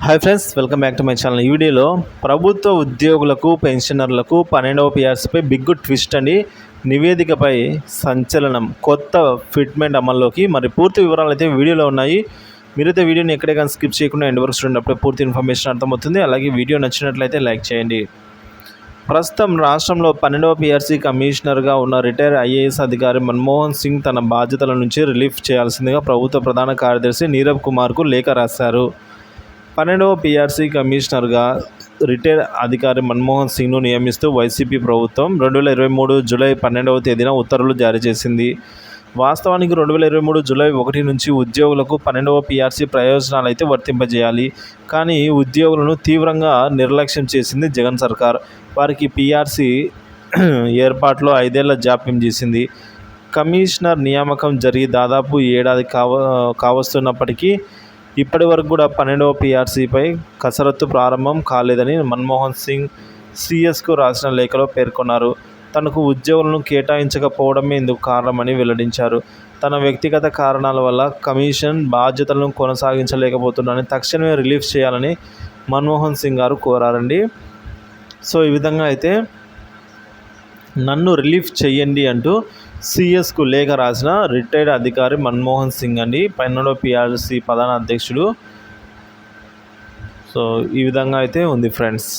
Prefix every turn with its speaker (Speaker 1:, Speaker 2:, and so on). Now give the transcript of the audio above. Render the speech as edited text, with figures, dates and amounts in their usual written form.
Speaker 1: Hi friends, welcome back to my channel. ఈ వీడియోలో ప్రభుత్వ ఉద్యోగులకు పెన్షనర్లకు 12వ పిఆర్సీపై బిగ్ ట్విస్ట్ అండి. నివేదికపై సంచలనం, కొత్త ఫిట్మెంట్ అమల్లోకి. మరి పూర్తి వివరాలు అయితే వీడియోలో ఉన్నాయి. మీరైతే వీడియోని ఎక్కడే కానీ స్కిప్ చేయకుండా ఎండ్ వరకు చూడేటప్పుడు పూర్తి ఇన్ఫర్మేషన్ అర్థమవుతుంది. అలాగే వీడియో నచ్చినట్లయితే లైక్ చేయండి. ప్రస్తుతం రాష్ట్రంలో 12వ పిఆర్సీ కమిషనర్గా ఉన్న రిటైర్ ఐఏఎస్ అధికారి మన్మోహన్ సింగ్ తన బాధ్యతల నుంచి రిలీఫ్ చేయాల్సిందిగా ప్రభుత్వ ప్రధాన కార్యదర్శి నీరబ్ కుమార్కు లేఖ రాశారు. 12వ పిఆర్సీ కమిషనర్గా రిటైర్ అధికారి మన్మోహన్ సింగ్ను నియమిస్తూ వైసీపీ ప్రభుత్వం 2023 జూలై 12వ తేదీన ఉత్తర్వులు జారీ చేసింది. వాస్తవానికి 2023 జూలై 1 నుంచి ఉద్యోగులకు 12వ పిఆర్సీ ప్రయోజనాలు అయితే వర్తింపజేయాలి. కానీ ఉద్యోగులను తీవ్రంగా నిర్లక్ష్యం చేసింది జగన్ సర్కార్. వారికి పిఆర్సీ ఏర్పాట్లో 5 ఏళ్ల జాప్యం చేసింది. కమిషనర్ నియామకం జరిగి దాదాపు ఏడాది కావస్తున్నప్పటికీ ఇప్పటి వరకు కూడా 12వ పిఆర్సీపై కసరత్తు ప్రారంభం కాలేదని మన్మోహన్ సింగ్ సీఎస్కు రాసిన లేఖలో పేర్కొన్నారు. తనకు ఉద్యోగులను కేటాయించకపోవడమే ఇందుకు కారణమని వెల్లడించారు. తన వ్యక్తిగత కారణాల వల్ల కమిషన్ బాధ్యతలను కొనసాగించలేకపోతున్నానని తక్షణమే రిలీఫ్ చేయాలని మన్మోహన్ సింగ్ గారు కోరారండి. సో ఈ విధంగా అయితే నన్ను రిలీఫ్ చెయ్యండి అంటూ సీఎస్కు లేఖ రాసిన రిటైర్డ్ అధికారి మన్మోహన్ సింగ్ అండి, 12వ పిఆర్సీ ప్రధాన అధ్యక్షుడు. సో ఈ విధంగా అయితే ఉంది ఫ్రెండ్స్.